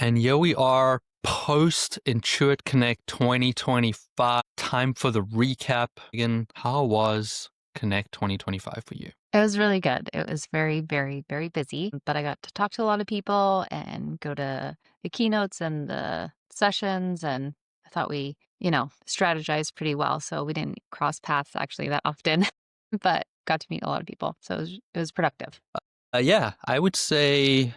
And here we are post Intuit Connect 2025. Time for the recap. Again, how was Connect 2025 for you? It was really good. It was very, very, very busy, but I got to talk to a lot of people and go to the keynotes and the sessions. And I thought we, strategized pretty well. So we didn't cross paths actually that often, but got to meet a lot of people. So it was productive. Yeah, I would say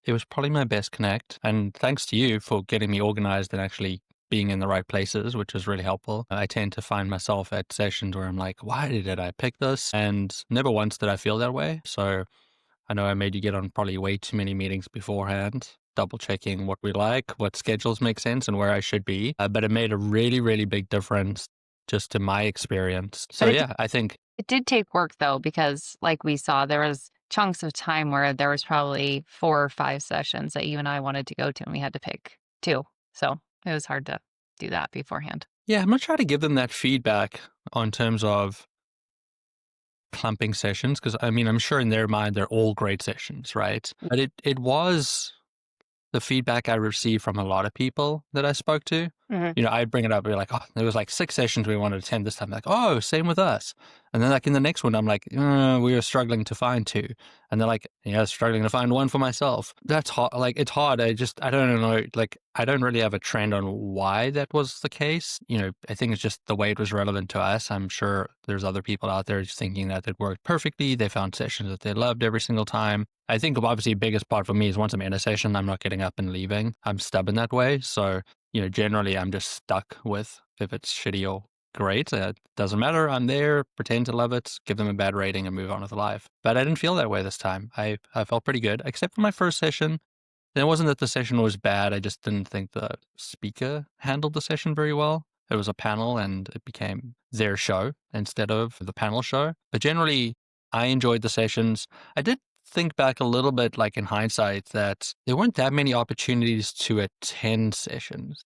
it was probably my best Connect. And thanks to you for getting me organized and actually being in the right places, which was really helpful. I tend to find myself at sessions where I'm like, why did I pick this? And never once did I feel that way. So I know I made you get on probably way too many meetings beforehand, double checking what we like, what schedules make sense, and where I should be. But it made a really, really big difference just to my experience. So But yeah, I think, it did take work though, because like we saw, there was chunks of time where there was probably 4 or 5 sessions that you and I wanted to go to, and we had to pick two. So it was hard to do that beforehand. yeah, I'm going to try to give them that feedback on terms of clumping sessions, because I mean, I'm sure in their mind, they're all great sessions, right? But it was the feedback I received from a lot of people that I spoke to. Mhm. I'd bring it up. We're like, oh, there was like 6 sessions we wanted to attend this time. Like, oh, same with us. And then like in the next one, I'm like, we were struggling to find two. And they're like, yeah, struggling to find one for myself. That's hard. Like, it's hard. I don't know. Like, I don't really have a trend on why that was the case. I think it's just the way it was relevant to us. I'm sure there's other people out there just thinking that it worked perfectly. They found sessions that they loved every single time. I think obviously the biggest part for me is once I'm in a session, I'm not getting up and leaving. I'm stubborn that way. So, generally I'm just stuck with if it's shitty or great. It doesn't matter. I'm there, pretend to love it, give them a bad rating and move on with life. But I didn't feel that way this time. I felt pretty good, except for my first session. And it wasn't that the session was bad. I just didn't think the speaker handled the session very well. It was a panel and it became their show instead of the panel show. But generally, I enjoyed the sessions. I did think back a little bit, like in hindsight, that there weren't that many opportunities to attend sessions.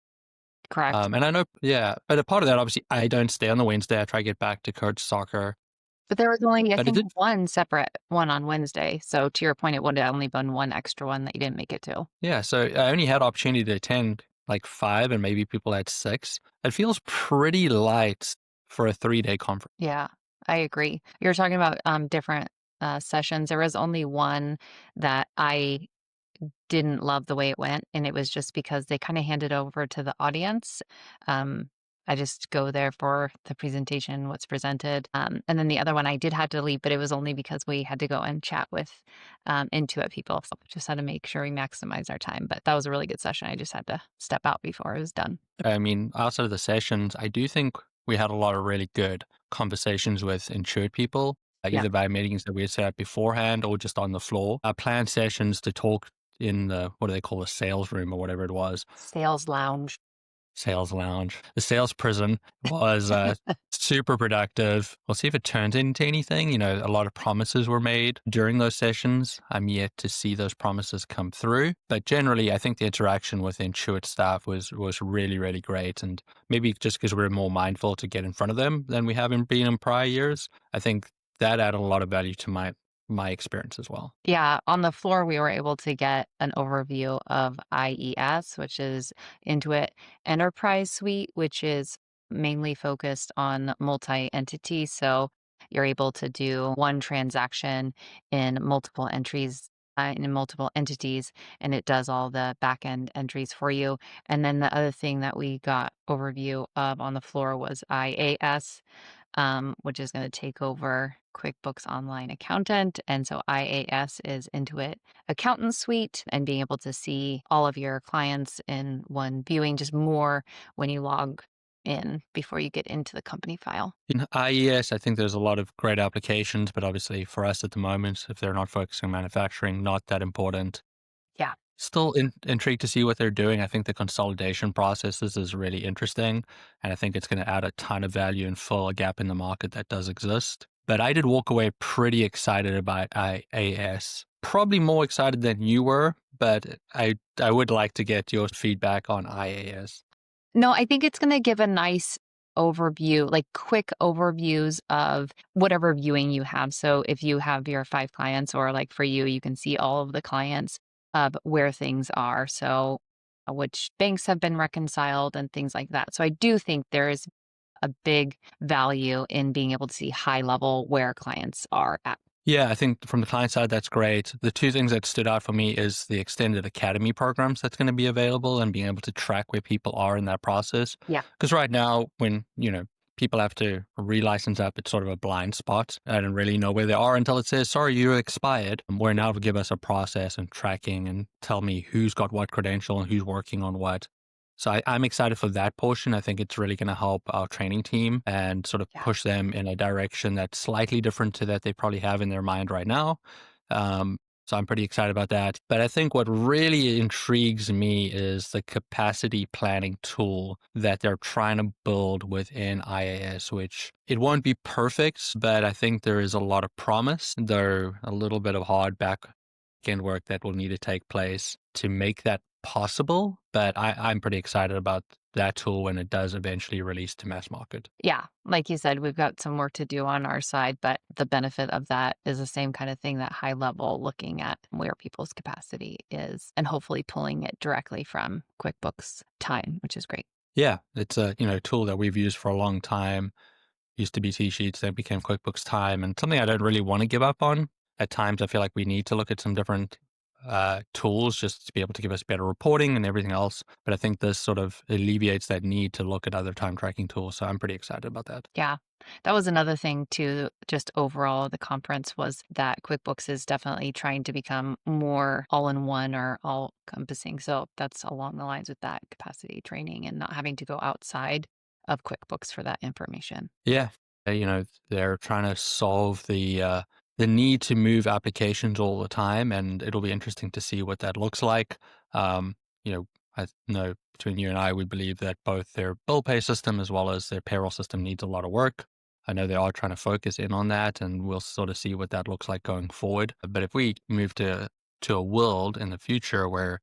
Correct. And I know, yeah, but a part of that, obviously, I don't stay on the Wednesday. I try to get back to coach soccer. But there was only, I But it think, did, one separate one on Wednesday. So to your point, it would have only been one extra one that you didn't make it to. yeah. So I only had opportunity to attend like 5, and maybe people had 6. It feels pretty light for a 3-day conference. Yeah, I agree. You're talking about different sessions. There was only one that I didn't love the way it went, and it was just because they kind of handed over to the audience. Um, I just go there for the presentation, what's presented. And then the other one I did have to leave, but it was only because we had to go and chat with Intuit people. So just had to make sure we maximize our time. But that was a really good session. I just had to step out before it was done. I mean, outside of the sessions, I do think we had a lot of really good conversations with insured people, Yeah. either by meetings that we had set up beforehand or just on the floor. I planned sessions to talk in the, what do they call, a sales room or whatever it was. Sales lounge. Sales lounge. The sales prison was super productive. We'll see if it turns into anything. A lot of promises were made during those sessions. I'm yet to see those promises come through. But generally, I think the interaction with Intuit staff was really, really great. And maybe just because we're more mindful to get in front of them than we have been in prior years, I think that added a lot of value to my experience as well. Yeah, on the floor, we were able to get an overview of IES, which is Intuit Enterprise Suite, which is mainly focused on multi-entity. So you're able to do one transaction in multiple entries, in multiple entities, and it does all the back-end entries for you. And then the other thing that we got overview of on the floor was IAS, which is going to take over QuickBooks Online Accountant. And so IAS is Intuit Accountant Suite, and being able to see all of your clients in one viewing, just more when you log in before you get into the company file. In IES, I think there's a lot of great applications, but obviously for us at the moment, if they're not focusing on manufacturing, not that important. Yeah. Still intrigued to see what they're doing. I think the consolidation processes is really interesting, and I think it's going to add a ton of value and fill a gap in the market that does exist. But I did walk away pretty excited about IAS. Probably more excited than you were, but I would like to get your feedback on IAS. No, I think it's going to give a nice overview, like quick overviews of whatever viewing you have. So if you have your 5 clients, or like for you, you can see all of the clients. of where things are. So, which banks have been reconciled and things like that. So, I do think there is a big value in being able to see high level where clients are at. Yeah, I think from the client side, that's great. The two things that stood out for me is the extended academy programs that's going to be available and being able to track where people are in that process. Yeah. Because right now, when, people have to relicense up, it's sort of a blind spot. I don't really know where they are until it says, sorry, you're expired. Where now to give us a process and tracking and tell me who's got what credential and who's working on what. So I'm excited for that portion. I think it's really going to help our training team and sort of Yeah. push them in a direction that's slightly different to that they probably have in their mind right now. So I'm pretty excited about that. But I think what really intrigues me is the capacity planning tool that they're trying to build within IAS, which it won't be perfect, but I think there is a lot of promise. There a little bit of hard back end work that will need to take place to make that possible. But I'm pretty excited about that tool when it does eventually release to mass market. Yeah, like you said, we've got some work to do on our side, but the benefit of that is the same kind of thing, that high level looking at where people's capacity is and hopefully pulling it directly from QuickBooks Time, which is great. Yeah, it's a tool that we've used for a long time. Used to be T-Sheets, then became QuickBooks Time, and something I don't really want to give up on. At times, I feel like we need to look at some different tools just to be able to give us better reporting and everything else. But I think this sort of alleviates that need to look at other time tracking tools. So I'm pretty excited about that. Yeah. That was another thing too, just overall the conference, was that QuickBooks is definitely trying to become more all in one or all encompassing. So that's along the lines with that capacity training and not having to go outside of QuickBooks for that information. Yeah, they're trying to solve the need to move applications all the time, and it'll be interesting to see what that looks like. Um, I know between you and I, we believe that both their bill pay system as well as their payroll system needs a lot of work. I know they are trying to focus in on that, and we'll sort of see what that looks like going forward. But if we move to a world in the future where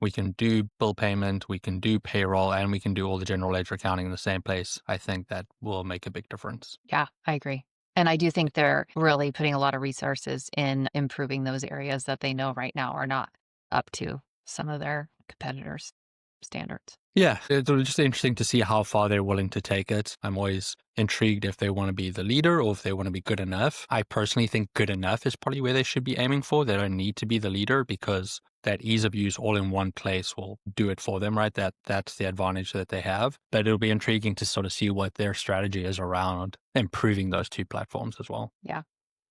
we can do bill payment, we can do payroll, and we can do all the general ledger accounting in the same place, I think that will make a big difference. Yeah, I agree. And I do think they're really putting a lot of resources in improving those areas that they know right now are not up to some of their competitors' standards. Yeah, it's just interesting to see how far they're willing to take it. I'm always intrigued if they want to be the leader or if they want to be good enough. I personally think good enough is probably where they should be aiming for. They don't need to be the leader because that ease of use all in one place will do it for them, right? That's the advantage that they have. But it'll be intriguing to sort of see what their strategy is around improving those two platforms as well. Yeah,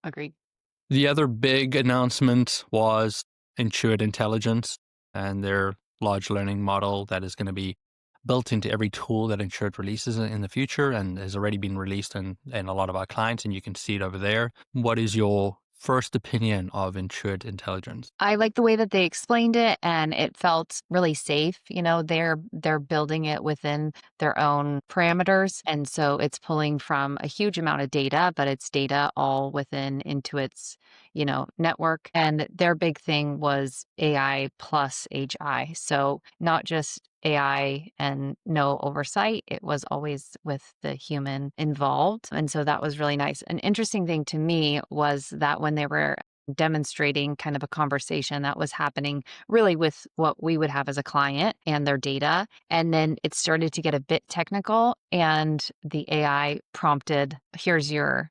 agreed. The other big announcement was Intuit Intelligence and their large learning model that is going to be built into every tool that Intuit releases in the future and has already been released in a lot of our clients, and you can see it over there. What is your first opinion of Intuit Intelligence? I like the way that they explained it, and it felt really safe. You know, they're building it within their own parameters, and so it's pulling from a huge amount of data, but it's data all within Intuit's, network. And their big thing was AI plus HI. So not just AI and no oversight. It was always with the human involved. And so that was really nice. An interesting thing to me was that when they were demonstrating kind of a conversation that was happening really with what we would have as a client and their data. And then it started to get a bit technical, and the AI prompted, here's your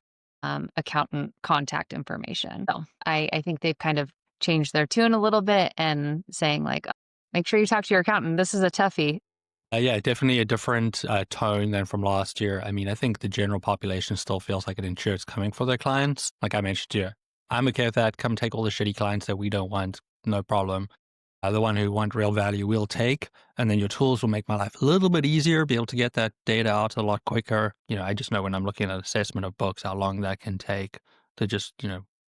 accountant contact information. So I think they've kind of changed their tune a little bit and saying, like, make sure you talk to your accountant. This is a toughie. Yeah, definitely a different tone than from last year. I mean, I think the general population still feels like an insurance coming for their clients. Like I mentioned to you, I'm okay with that. Come take all the shitty clients that we don't want. No problem. The one who want real value will take, and then your tools will make my life a little bit easier, be able to get that data out a lot quicker. I just know when I'm looking at assessment of books, how long that can take to just,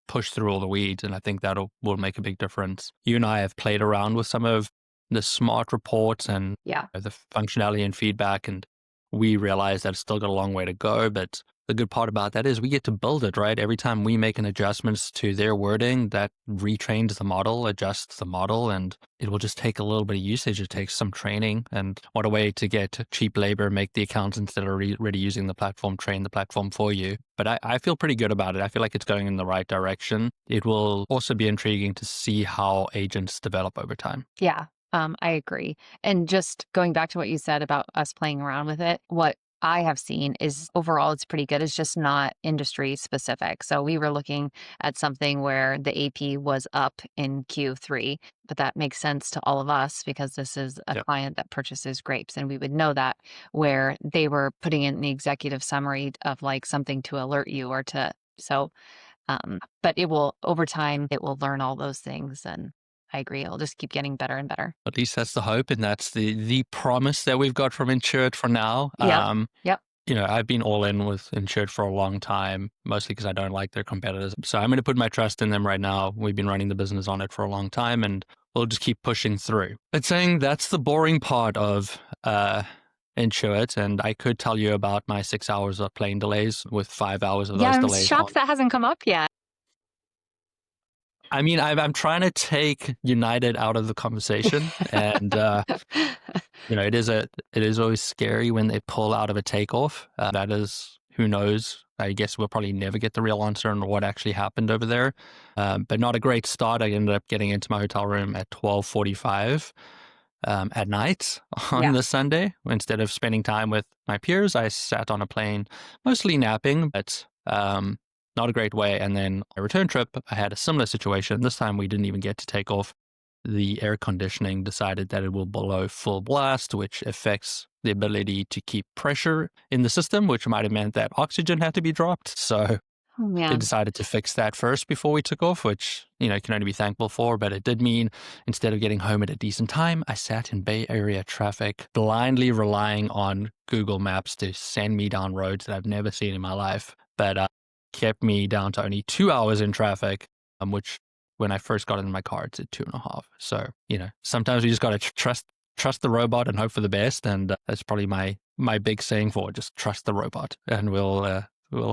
push through all the weeds. And I think will make a big difference. You and I have played around with some of the smart reports and Yeah. the functionality and feedback, and we realize that it's still got a long way to go, but the good part about that is we get to build it, right? Every time we make an adjustments to their wording, that retrains the model, adjusts the model, and it will just take a little bit of usage. It takes some training. And what a way to get cheap labor, make the accountants that are already using the platform train the platform for you. But I feel pretty good about it. I feel like it's going in the right direction. It will also be intriguing to see how agents develop over time. Yeah, I agree. And just going back to what you said about us playing around with it, what I have seen is overall it's pretty good. It's just not industry specific. So we were looking at something where the AP was up in Q3, but that makes sense to all of us because this is a Yeah. client that purchases grapes. And we would know that where they were putting in the executive summary of like something to alert you or to, so but it will, over time, it will learn all those things. And I agree. It'll just keep getting better and better. At least that's the hope, and that's the promise that we've got from Intuit for now. Yep. Yep. I've been all in with Intuit for a long time, mostly because I don't like their competitors. So I'm going to put my trust in them right now. We've been running the business on it for a long time, and we'll just keep pushing through. But saying that's the boring part of Intuit, and I could tell you about my 6 hours of plane delays with 5 hours of Yeah, those I'm delays shocked on. that hasn't come up yet. I mean, I'm trying to take United out of the conversation, and it is always scary when they pull out of a takeoff. That is, who knows? I guess we'll probably never get the real answer on what actually happened over there. But not a great start. I ended up getting into my hotel room at 12:45 at night on Yeah. the Sunday. Instead of spending time with my peers, I sat on a plane, mostly napping, but not a great way. And then a return trip, I had a similar situation. This time we didn't even get to take off. The air conditioning decided that it will blow full blast, which affects the ability to keep pressure in the system, which might have meant that oxygen had to be dropped. So Oh, they man. decided to fix that first before we took off, which, can only be thankful for. But it did mean instead of getting home at a decent time, I sat in Bay Area traffic, blindly relying on Google Maps to send me down roads that I've never seen in my life. But kept me down to only 2 hours in traffic, which when I first got in my car, it's at 2.5. So, sometimes we just got to trust the robot and hope for the best. And that's probably my big saying for it, just trust the robot, and we'll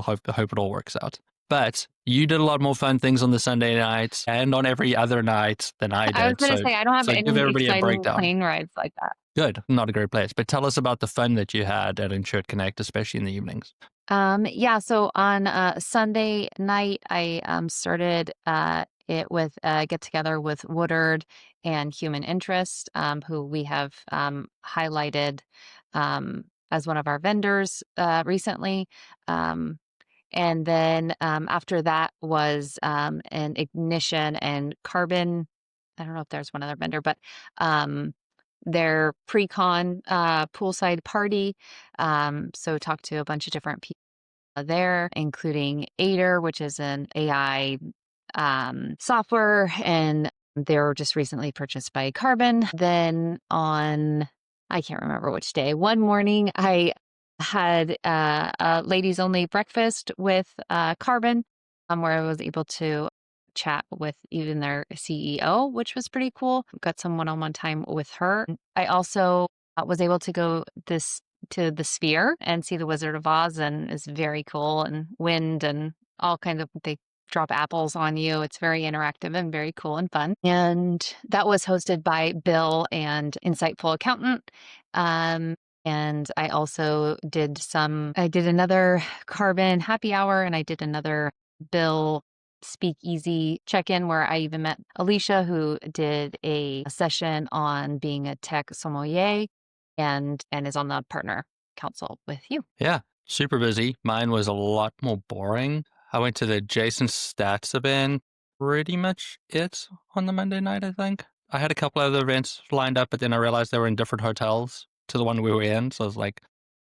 hope it all works out. But you did a lot more fun things on the Sunday night and on every other night than I I was did. gonna So say, I don't have so give any everybody a exciting breakdown. plane rides like that. Good, not a great place. But tell us about the fun that you had at Intuit Connect, especially in the evenings. Yeah, so on Sunday night, I started it with a get together with Woodard and Human Interest, who we have highlighted as one of our vendors recently. Um, and then after that was an Ignition and Carbon. I don't know if there's one other vendor, but um, their pre-con poolside party. So talked to a bunch of different people there, including Aider, which is an AI software, and they were just recently purchased by Carbon. Then on, I can't remember which day, one morning I had a ladies only breakfast with Carbon, where I was able to chat with even their CEO, which was pretty cool. Got some one-on-one time with her. I also was able to go to the Sphere and see the Wizard of Oz, and it's very cool, and wind and all kinds of, they drop apples on you. It's very interactive and very cool and fun. And that was hosted by Bill and Insightful Accountant. And I also I did another Carbon happy hour, and I did another Bill Speak Easy check-in where I even met Alicia, who did a session on being a tech sommelier and is on the partner council with you. Yeah, super busy. Mine was a lot more boring. I went to the Jason Stats event, pretty much it on the Monday night, I think. I had a couple other events lined up, but then I realized they were in different hotels to the one we were in. So I was like,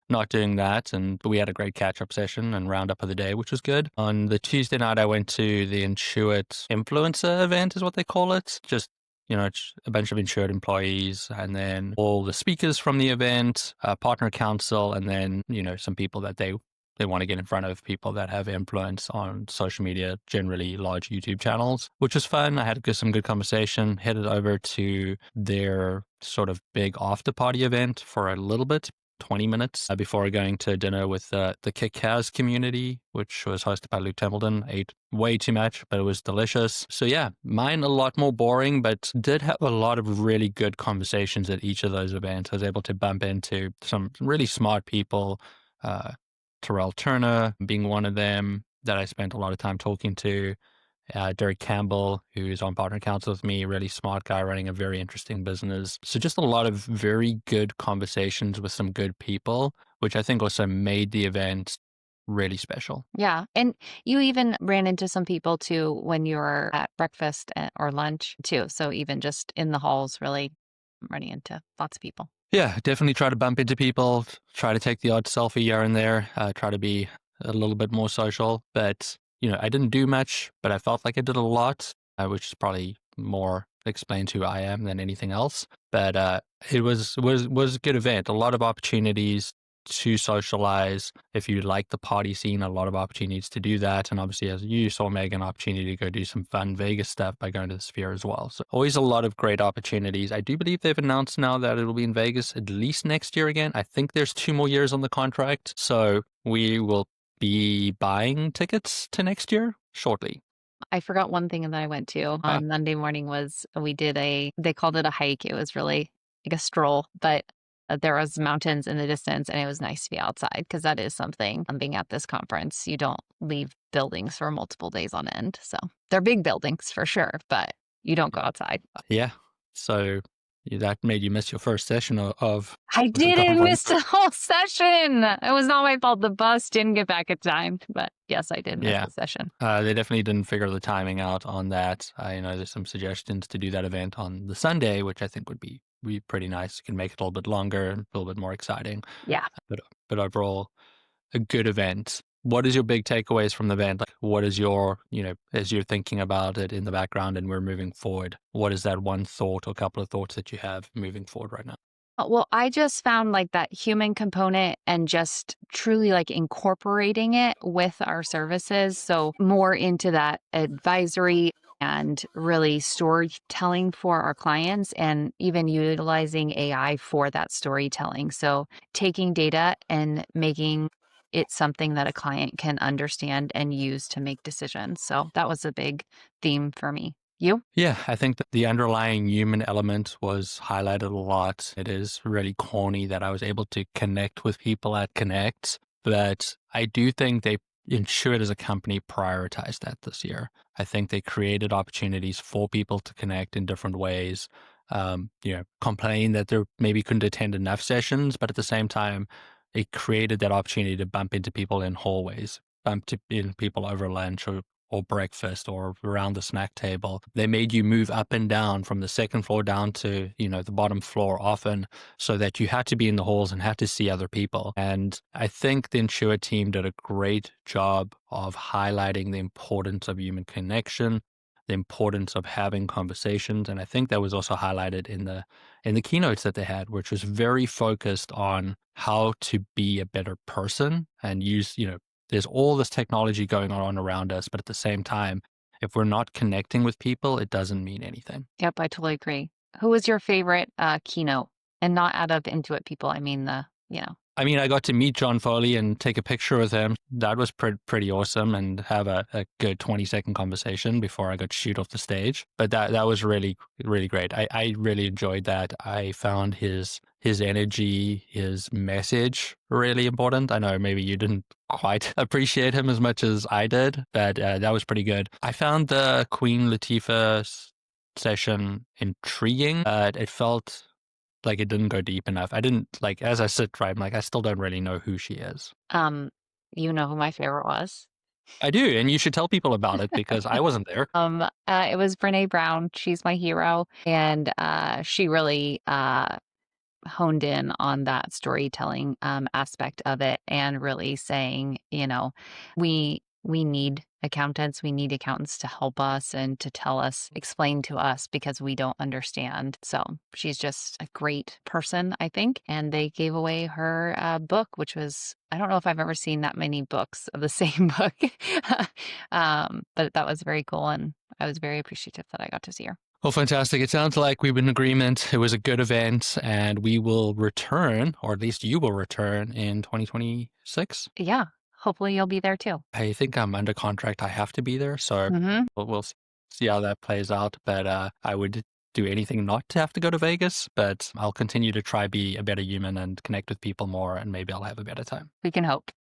not doing that. And we had a great catch up session and roundup of the day, which was good. On the Tuesday night, I went to the Intuit influencer event, is what they call it. Just, it's a bunch of Intuit employees, and then all the speakers from the event, partner council, and then, some people that they want to get in front of, people that have influence on social media, generally large YouTube channels, which was fun. I had some good conversation, headed over to their sort of big after party event for a little bit. 20 minutes before going to dinner with the Kick-Ass community, which was hosted by Luke Templeton. Ate way too much, but it was delicious. So yeah, mine a lot more boring, but did have a lot of really good conversations at each of those events. I was able to bump into some really smart people, uh, Terrell Turner being one of them that I spent a lot of time talking to. Derek Campbell, who's on partner council with me, really smart guy running a very interesting business. So just a lot of very good conversations with some good people, which I think also made the event really special. Yeah. And you even ran into some people too when you were at breakfast or lunch too. So even just in the halls, really running into lots of people. Yeah, definitely try to bump into people, try to take the odd selfie here and there, try to be a little bit more social. But, I didn't do much, but I felt like I did a lot, which is probably more explains who I am than anything else. But it was a good event, a lot of opportunities to socialize. If you like the party scene, a lot of opportunities to do that. And obviously, as you saw, Meg, an opportunity to go do some fun Vegas stuff by going to the Sphere as well. So always a lot of great opportunities. I do believe they've announced now that it'll be in Vegas at least next year again. I think there's 2 more years on the contract. So we will be buying tickets to next year shortly. I forgot one thing that I went to Ah, on Monday morning was we did they called it a hike. It was really like a stroll, but there was mountains in the distance and it was nice to be outside because that is something being at this conference. You don't leave buildings for multiple days on end. So they're big buildings for sure, but you don't go outside. yeah. So that made you miss your first session I of the didn't conference. miss the whole session. It was not my fault. The bus didn't get back in time, but yes, I did miss Yeah. the session. They definitely didn't figure the timing out on that. There's some suggestions to do that event on the Sunday, which I think would be pretty nice. You can make it a little bit longer, a little bit more exciting. Yeah. But but overall, a good event. What is your big takeaways from the event? Like, what is your, as you're thinking about it in the background and we're moving forward, what is that one thought or couple of thoughts that you have moving forward right now? Well, I just found like that human component and just truly like incorporating it with our services. So, more into that advisory and really storytelling for our clients and even utilizing AI for that storytelling. So, taking data and making it something that a client can understand and use to make decisions. So, that was a big theme for me. You? Yeah, I think that the underlying human element was highlighted a lot. It is really corny that I was able to connect with people at Connect, but I do think they Intuit as a company prioritized that this year. I think they created opportunities for people to connect in different ways. Complain that they maybe couldn't attend enough sessions, but at the same time, it created that opportunity to bump into people in hallways, bump into people over lunch or breakfast or around the snack table. They made you move up and down from the second floor down to, the bottom floor often so that you had to be in the halls and had to see other people. And I think the Intuit team did a great job of highlighting the importance of human connection, the importance of having conversations. And I think that was also highlighted in the keynotes that they had, which was very focused on how to be a better person and use, there's all this technology going on around us, but at the same time, if we're not connecting with people, it doesn't mean anything. Yep, I totally agree. Who was your favorite keynote? And not out of Intuit people, I mean I mean, I got to meet John Foley and take a picture with him. That was pretty awesome and have a good 20-second conversation before I got to shoot off the stage. But that was really, really great. I really enjoyed that. I found his energy, his message really important. I know maybe you didn't quite appreciate him as much as I did, but that was pretty good. I found the Queen Latifah session intriguing. It felt like it didn't go deep enough. I didn't like as I sit right, I'm like, I still don't really know who she is. um you know who my favorite was? I do, and you should tell people about it because I wasn't there. It was Brene Brown. She's my hero. And she really honed in on that storytelling aspect of it and really saying, we need accountants. We need accountants to help us and to tell us, explain to us because we don't understand. So she's just a great person, I think. And they gave away her book, which was, I don't know if I've ever seen that many books of the same book. But that was very cool. And I was very appreciative that I got to see her. Well, fantastic. It sounds like we were in agreement. It was a good event, and we will return, or at least you will return in 2026. Yeah, hopefully you'll be there too. I think I'm under contract. I have to be there, so Mhm. we'll see how that plays out. But I would do anything not to have to go to Vegas, but I'll continue to try be a better human and connect with people more, and maybe I'll have a better time. We can hope.